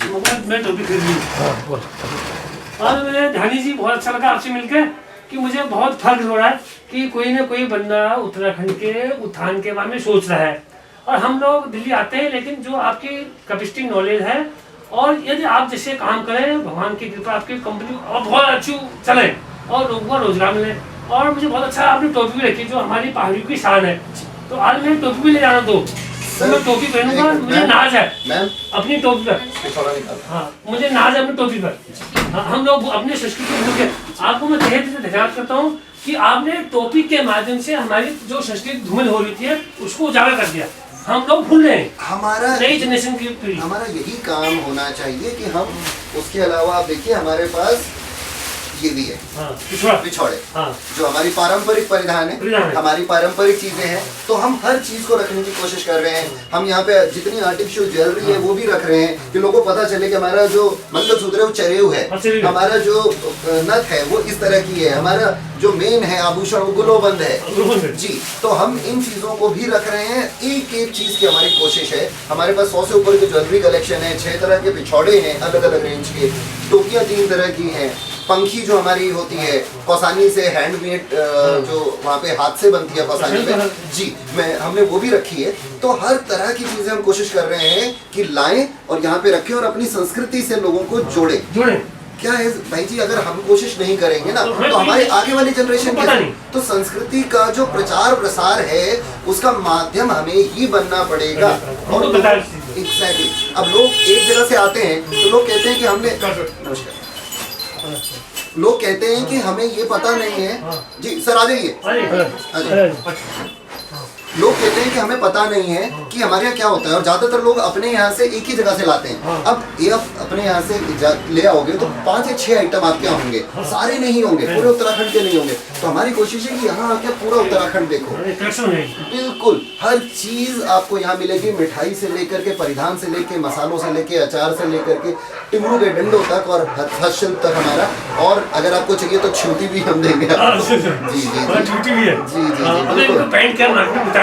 मैं टोपी खरीद ली। और मुझे धानी जी बहुत अच्छा लगा आपसे मिलकर कि मुझे बहुत फर्क हो रहा है कि कोई ना कोई बंदा उत्तराखंड के उत्थान के बारे में सोच रहा है। और हम लोग दिल्ली आते हैं, लेकिन जो आपकी कैपेसिटी नॉलेज है और यदि आप जैसे काम करें, भगवान की कृपा आपकी कंपनी और बहुत अच्छी चले और लोगों को रोजगार मिले। और मुझे बहुत अच्छा आपने टोपी भी रखी जो हमारी पहाड़ियों की शान है। तो आज मैं टोपी भी ले जाना दो, तो मैं टोपी पहनूंगा, मुझे नाज है अपनी टोपी पर। हाँ, मुझे नाज है अपनी टोपी पर। हाँ, हम लोग अपने संस्कृति भूल के, आपको मैं तहे दिल से धन्यवाद करता हूँ कि आपने टोपी के माध्यम से हमारी जो संस्कृति धूमिल हो रही थी उसको उजागर कर दिया। हम लोग भूल रहे हैं, हमारा नई जनरेशन की पीढ़ी, हमारा यही काम होना चाहिए कि हम उसके अलावा आप देखिए हमारे पास ये भी है। हाँ, पिछौड़े हाँ, जो हमारी पारंपरिक परिधान है, हमारी पारंपरिक चीजें हैं, तो हम हर चीज को रखने की कोशिश कर रहे हैं। हम यहाँ पे जितनी आर्टिफिशियल ज्वेलरी है वो भी रख रहे हैं कि लोगों को पता चले कि हमारा जो मंगलसूत्र है वो चरेव है, हमारा जो नथ है वो इस तरह की है, हमारा जो मेन है आभूषण वो गुलोबंद है जी। तो हम इन चीजों को भी रख रहे हैं, एक एक चीज की हमारी कोशिश है। हमारे पास 100 से ऊपर की ज्वेलरी कलेक्शन है, 6 तरह के पिछौड़े हैं अलग अलग रेंज के, टोपियां 3 तरह की हैं, पंखी जो हमारी होती है कौसानी से हैंडमेड जो वहाँ पे हाथ से बनती है कौसानी में जी, हमने वो भी रखी है। तो हर तरह की चीजें हम कोशिश कर रहे हैं कि लाएं और यहाँ पे रखें और अपनी संस्कृति से लोगों को जोड़े। क्या है भाई जी, अगर हम कोशिश नहीं करेंगे ना तो हमारे आगे वाली जनरेशन के तो संस्कृति का जो प्रचार प्रसार है उसका माध्यम हमें ही बनना पड़ेगा। और एग्जैक्टली, अब लोग एक जगह से आते हैं तो लोग कहते हैं कि हमने नमस्कार लोग कहते हैं कि हमें ये पता नहीं है जी सर, आ जाइए। लोग कहते हैं कि हमें पता नहीं है कि हमारे यहाँ क्या होता है और ज्यादातर लोग अपने यहाँ से एक ही जगह से लाते हैं। अब ये आप अपने यहाँ से ले आओगे तो 5 या 6 आइटम आपके यहाँ होंगे, सारे नहीं होंगे, पूरे उत्तराखंड के नहीं होंगे। तो हमारी कोशिश है कि यहाँ आके पूरा उत्तराखंड देखो, बिल्कुल हर चीज आपको यहाँ मिलेगी, मिठाई से लेकर के, परिधान से लेकर, मसालों से लेकर, अचार से लेकर के, टिमरू के डंडों तक और हस्तशिल्प तक हमारा। और अगर आपको चाहिए तो छूटी भी हम देंगे जी जी जी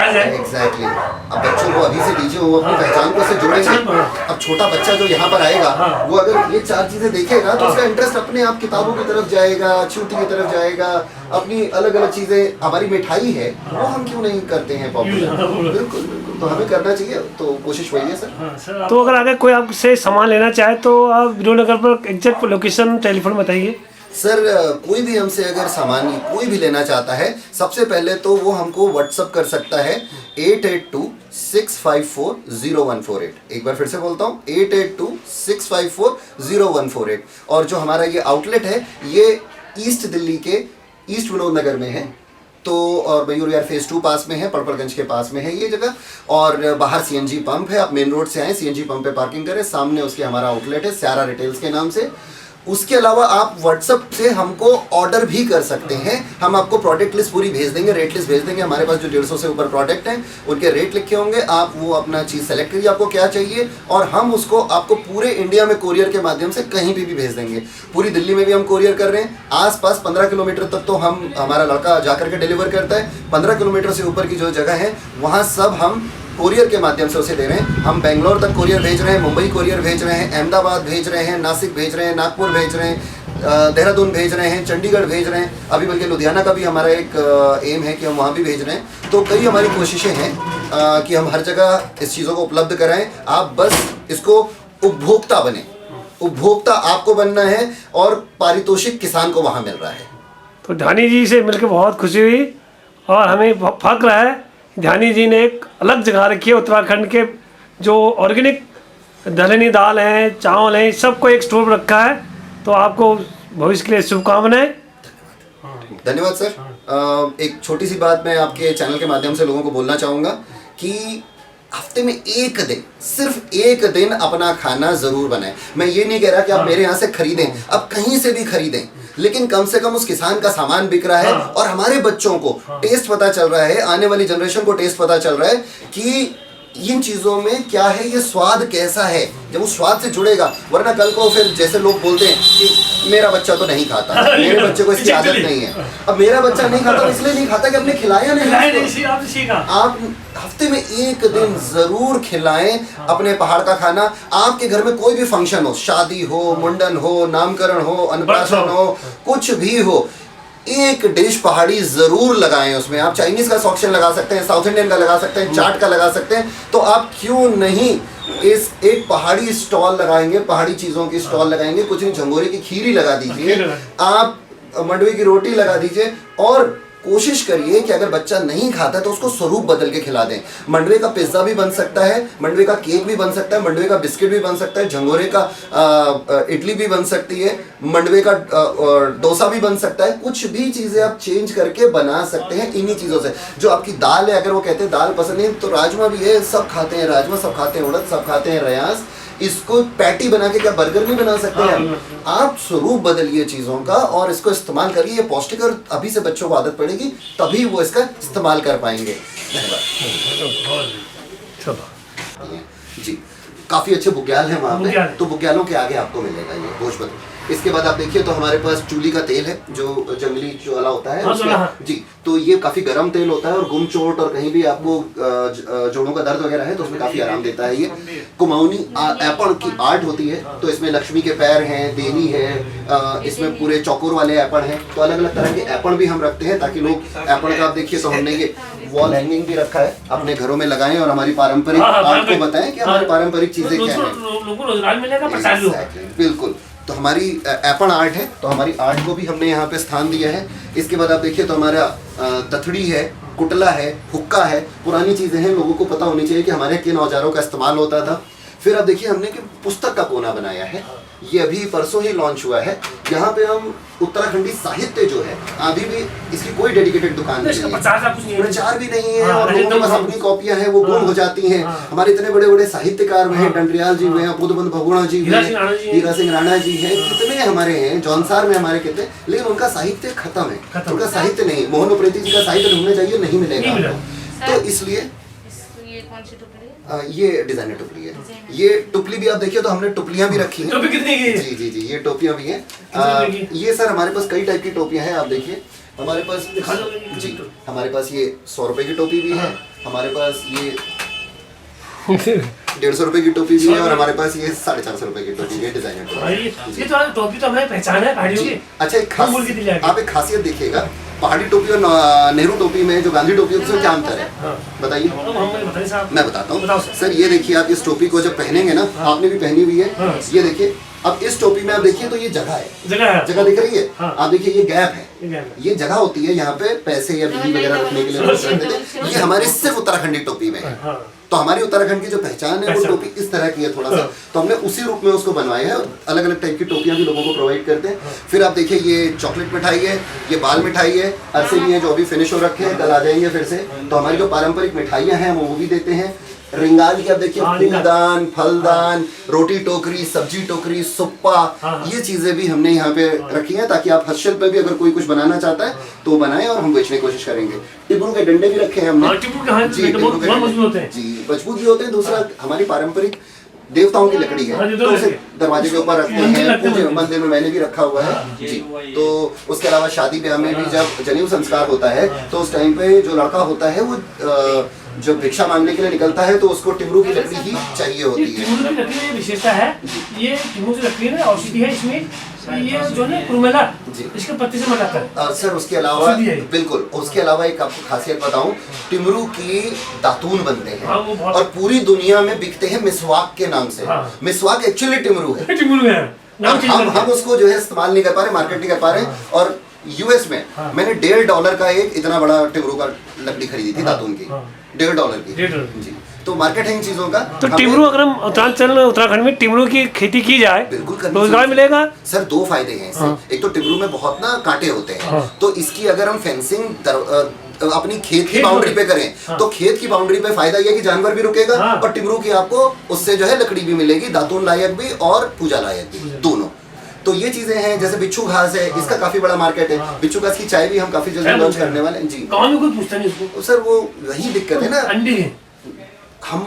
एग्जैक्टली। अब बच्चों को अभी से दीजिए, वो अपनी पहचान को से जोड़ेंगे। अब छोटा बच्चा जो यहाँ पर आएगा वो अगर ये 4 चीजें देखेगा तो उसका इंटरेस्ट अपने आप किताबों की तरफ जाएगा, छूटी की तरफ जाएगा, अपनी अलग अलग चीजें। हमारी मिठाई है वो हम क्यों नहीं करते हैं पॉपुलर, बिल्कुल बिल्कुल, तो हमें करना चाहिए। तो कोशिश वही है सर। तो अगर कोई आपसे सामान लेना चाहे तो आप विनोदनगर पर एग्जैक्ट लोकेशन टेलीफोन बताइए सर। कोई भी हमसे अगर सामान कोई भी लेना चाहता है, सबसे पहले तो वो हमको व्हाट्सअप कर सकता है 8826540148। एक बार फिर से बोलता हूँ 8826540148। और जो हमारा ये आउटलेट है ये ईस्ट दिल्ली के ईस्ट विनोदनगर में है। तो और मयूर विहार फेज 2 पास में है, पड़पड़गंज के पास में है ये जगह। और बाहर सीएनजी पंप है, आप मेन रोड से आए, सीएनजी पंप पे पार्किंग करें, सामने उसके हमारा आउटलेट है स्यारा रिटेल्स के नाम से। उसके अलावा आप व्हाट्सएप से हमको ऑर्डर भी कर सकते हैं। हम आपको प्रोडक्ट लिस्ट पूरी भेज देंगे, रेट लिस्ट भेज देंगे। हमारे पास जो 150 से ऊपर प्रोडक्ट हैं उनके रेट लिखे होंगे, आप वो अपना चीज़ सेलेक्ट करिए आपको क्या चाहिए और हम उसको आपको पूरे इंडिया में कोरियर के माध्यम से कहीं भी भेज देंगे। पूरी दिल्ली में भी हम कोरियर कर रहे हैं, आसपास 15 किलोमीटर तक तो हमारा लड़का जाकर के डिलीवर करता है। 15 किलोमीटर से ऊपर की जो जगह है वहाँ सब हम कोरियर के माध्यम से उसे दे रहे हैं। हम बेंगलोर तक कोरियर भेज रहे हैं, मुंबई कोरियर भेज रहे हैं, अहमदाबाद भेज रहे हैं, नासिक भेज रहे हैं, नागपुर भेज रहे हैं, देहरादून भेज रहे हैं, चंडीगढ़ भेज रहे हैं, अभी बल्कि लुधियाना का भी हमारा एक एम है कि हम वहाँ भी भेज रहे हैं। तो कई हमारी कोशिशें हैं कि हम हर जगह इस चीज़ों को उपलब्ध कराएं। आप बस इसको उपभोक्ता बने, उपभोक्ता आपको बनना है और पारितोषिक किसान को वहाँ मिल रहा है। तो धानी जी से मिलकर बहुत खुशी हुई और हमें फक्र है धानी जी ने एक अलग जगह रखी है। उत्तराखंड के जो ऑर्गेनिक दलहनी दाल हैं, चावल हैं, सबको एक स्टोर रखा है। तो आपको भविष्य के लिए शुभकामनाएं। धन्यवाद सर। एक छोटी सी बात मैं आपके चैनल के माध्यम से लोगों को बोलना चाहूँगा कि हफ्ते में एक दिन, सिर्फ एक दिन अपना खाना जरूर बनाएं। मैं ये नहीं कह रहा कि आप मेरे यहाँ से खरीदें, आप कहीं से भी खरीदें, लेकिन कम से कम उस किसान का सामान बिक रहा है और हमारे बच्चों को टेस्ट पता चल रहा है, आने वाली जनरेशन को टेस्ट पता चल रहा है कि इन चीजों में क्या है, ये स्वाद कैसा है, जब वो स्वाद से जुड़ेगा। वरना कल को फिर जैसे लोग बोलते हैं कि मेरा बच्चा तो नहीं खाता, मेरे बच्चे को इसकी आदत नहीं है। अब मेरा बच्चा नहीं खाता इसलिए नहीं खाता कि हमने खिलाया नहीं। आप हफ्ते में एक दिन जरूर खिलाएं अपने पहाड़ का खाना। आपके घर में कोई भी फंक्शन हो, शादी हो, मुंडन हो, नामकरण हो, अन्नप्राशन हो, कुछ भी हो, एक डिश पहाड़ी जरूर लगाएं। उसमें आप चाइनीज का ऑप्शन लगा सकते हैं, साउथ इंडियन का लगा सकते हैं, चाट का लगा सकते हैं। तो आप क्यों नहीं इस एक पहाड़ी स्टॉल लगाएंगे, पहाड़ी चीजों की स्टॉल लगाएंगे। कुछ नहीं, झंगोरे की खीरी लगा दीजिए, आप मंडवे की रोटी लगा दीजिए, और कोशिश करिए कि अगर बच्चा नहीं खाता है तो उसको स्वरूप बदल के खिला दें। मंडवे का पिज्जा भी बन सकता है, मंडवे का केक भी बन सकता है, मंडवे का बिस्किट भी बन सकता है, झंगोरे का इडली भी बन सकती है, मंडवे का डोसा भी बन सकता है। कुछ भी चीजें आप चेंज करके बना सकते हैं इन्हीं चीजों से। जो आपकी दाल है, अगर वो कहते हैं दाल पसंद नहीं तो राजमा भी है, सब खाते हैं राजमा, सब खाते हैं उड़द, सब खाते हैं रयास। इसको पैटी बना के क्या बर्गर नहीं बना सकते हैं? आप स्वरूप बदलिए चीजों का और इसको इस्तेमाल करिए। ये पौष्टिक, और अभी से बच्चों को आदत पड़ेगी तभी वो इसका इस्तेमाल कर पाएंगे। धन्यवाद जी। काफी अच्छे बुग्याल हैं वहाँ पे, तो बुग्यालों के आगे आपको मिलेगा ये भोजपत्र। इसके बाद आप देखिए तो हमारे पास चूली का तेल है, जो जंगली ज्वाला होता है जी। तो ये काफी गर्म तेल होता है और गुम चोट और कहीं भी आपको जोड़ों का दर्द वगैरह है तो उसमें काफी आराम देता है। ये कुमाऊनी ऐपण की आर्ट होती है, तो इसमें लक्ष्मी के पैर हैं, देनी है, इसमें पूरे चौकोर वाले ऐपण हैं। तो अलग अलग तरह के ऐपण भी हम रखते हैं ताकि लोग, ऐपण का आप देखिए तो हमने ये वॉल हैंगिंग भी रखा है, अपने घरों में लगाएं और हमारी पारंपरिक आर्ट को बताएं कि हमारी पारंपरिक चीजें क्या है। बिल्कुल, तो हमारी ऐपण आर्ट है, तो हमारी आर्ट को भी हमने यहाँ पे स्थान दिया है। इसके बाद आप देखिए तो हमारा तथड़ी है, कुटला है, हुक्का है, पुरानी चीजें हैं, लोगों को पता होनी चाहिए कि हमारे किन औजारों का इस्तेमाल होता था। फिर आप देखिए हमने कि पुस्तक का कोना बनाया है, ये अभी परसों ही लॉन्च हुआ है। यहाँ पे हम उत्तराखंडी साहित्य जो है, अभी भी इसकी कोई डेडिकेटेड दुकान नहीं है, प्रचार भी नहीं है, और लोगों के पास अपनी कॉपियां हैं, वो गुम हो जाती हैं। हमारे इतने बड़े बड़े साहित्यकार हैं, डंडरियाल जी हैं, बुद्धबंध भगुणा जी हैं, हीरा सिंह राणा जी हैं, कितने हमारे हैं, जौनसार में हमारे कितने, लेकिन उनका साहित्य खत्म है, उनका साहित्य नहीं। मोहन उप्रेती जी का साहित्य ढूंढना चाहिए, नहीं मिलेगा। तो इसलिए ये डिजाइनर टुपली है। ये टुपली भी आप देखिए तो हमने टुपलियां भी रखी हैं। टोपी कितने की है? जी जी जी, ये टोपियां भी हैं। ये सर हमारे पास कई टाइप की टोपियां हैं, आप देखिए हमारे पास जी, हमारे पास ये 100 रुपए की टोपी भी है, हमारे पास ये 150 रुपए की टोपी भी है, और हमारे पास ये 450 रुपए की टोपी है, डिजाइनर टोपी। ये तो टोपी तो हमें पहचान है पहाड़ियों की। अच्छा, आप एक खासियत देखिएगा, पहाड़ी टोपी और नेहरू टोपी में जो गांधी टोपी है उसमें क्या अंतर है बताइए? मैं बताता हूँ सर। ये देखिए, आप इस टोपी को जब पहनेंगे ना, आपने भी पहनी हुई है, ये देखिए। अब इस टोपी में आप देखिए तो ये जगह है, जगह दिख रही है? आप देखिए ये गैप है, ये जगह होती है यहाँ पे पैसे या बिजली वगैरह रखने के लिए रखते थे। ये हमारी सिर्फ उत्तराखंडी टोपी में है। तो हमारी उत्तराखंड की जो पहचान है वो टोपी इस तरह की है थोड़ा सा, तो हमने उसी रूप में उसको बनवाया है। अलग अलग टाइप की टोपियां भी लोगों को प्रोवाइड करते हैं। फिर आप देखिए ये चॉकलेट मिठाई है, ये बाल मिठाई है, अरसे भी है जो अभी फिनिश हो रखे हैं, कल आ जाएंगे फिर से। तो हमारी जो पारंपरिक मिठाइयाँ हैं वो भी देते हैं। रिंगाल की आप देखिए, फूलदान, फलदान, रोटी टोकरी, सब्जी टोकरी, सुप्पा, ये चीजें भी हमने यहाँ पे रखी हैं ताकि आप हस्तशिल्प में भी अगर कोई कुछ बनाना चाहता है तो बनाए, और हम बेचने की कोशिश करेंगे। टिब्रू के डंडे भी रखे हैं हमने जी, मजबूत भी होते हैं। दूसरा हमारी पारंपरिक देवताओं की लकड़ी है, तो उसे दरवाजे के ऊपर रखते हैं, पूजे मंदिर में मैंने भी रखा हुआ है जी। तो उसके अलावा शादी ब्याह में भी जब जनेऊ संस्कार होता है तो उस टाइम पे जो लड़का होता है वो जब भिक्षा मांगने के लिए निकलता है तो उसको टिमरू की लकड़ी ही चाहिए होती है। टिमरू की लकड़ी में विशेषता है, ये टिमरू की लकड़ी में औषधि है, इसमें ये जो है कुरमेला इसके पत्ते से बनाता है सर। उसके अलावा बिल्कुल, उसके अलावा एक आपको खासियत बताऊं, टिमरू की दातून बनते हैं और पूरी दुनिया में बिकते हैं मिसवाक के नाम से। मिसवाक एक्चुअली टिमरू है, हम उसको जो है इस्तेमाल नहीं कर पा रहे, मार्केट नहीं कर पा रहे। और यूएस में मैंने $1.5 का एक इतना बड़ा टिमरू का लकड़ी खरीदी थी दातून की, $1.5 की जी। तो मार्केट है इन चीजों का। तो टिमरू अगर हम उत्तराखंड में टिमरू की खेती की जाए बिल्कुल रोजगार मिलेगा सर। 2 फायदे हैं इससे। एक तो टिमरू में बहुत ना कांटे होते हैं, तो इसकी अगर हम फेंसिंग अपनी खेत की बाउंड्री पे करें तो खेत की बाउंड्री पे फायदा ये कि जानवर भी रुकेगा और टिमरू की आपको उससे जो है लकड़ी भी मिलेगी, दातून लायक भी और पूजा लायक भी, दोनों। तो ये चीजें हैं। जैसे बिच्छू घास है, इसका काफी बड़ा मार्केट है। बिच्छू घास की चाय भी हम काफी जल्दी लॉन्च करने वाले हैं जी। गाँव में कोई पूछता नहीं उसको सर, वो वही दिक्कत है ना, हम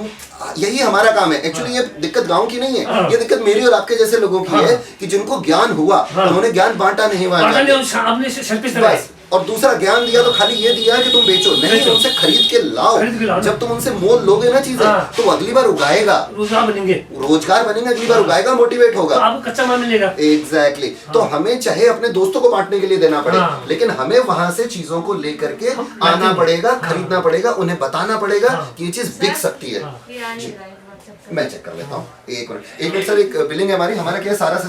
यही हमारा काम है एक्चुअली। ये दिक्कत गांव की नहीं है, हाँ। ये दिक्कत मेरी और आपके जैसे लोगों की है कि जिनको ज्ञान हुआ उन्होंने ज्ञान बांटा नहीं वहां जाके। आपने सर्विस कराई। बस, और दूसरा ज्ञान दिया तो खाली ये दिया कि तुम बेचो नहीं, बेचो। उनसे खरीद के लाओ। खरीद के लाओ। जब तुम उनसे मोल लोगे ना चीजें हाँ। तो वो अगली बार उगाएगा, रोजगार बनेंगे, रोजगार बनेगा, अगली बार उगाएगा, मोटिवेट तो होगा। आपको कच्चा माल मिलेगा। एग्जैक्टली तो हमें चाहे अपने दोस्तों को बांटने के लिए देना पड़े, हाँ। लेकिन हमें वहां से चीजों को लेकर के हम आना लाते पड़ेगा, हैं। खरीदना पड़ेगा, उन्हें बताना पड़ेगा हाँ। कि ये चीज बिक सकती है। हाँ। ये आ नहीं रहा है WhatsApp पे। मैं चेक कर लेता हूँ, एक मिनट सर, एक बिलिंग है हमारी, हमारा क्या है सारा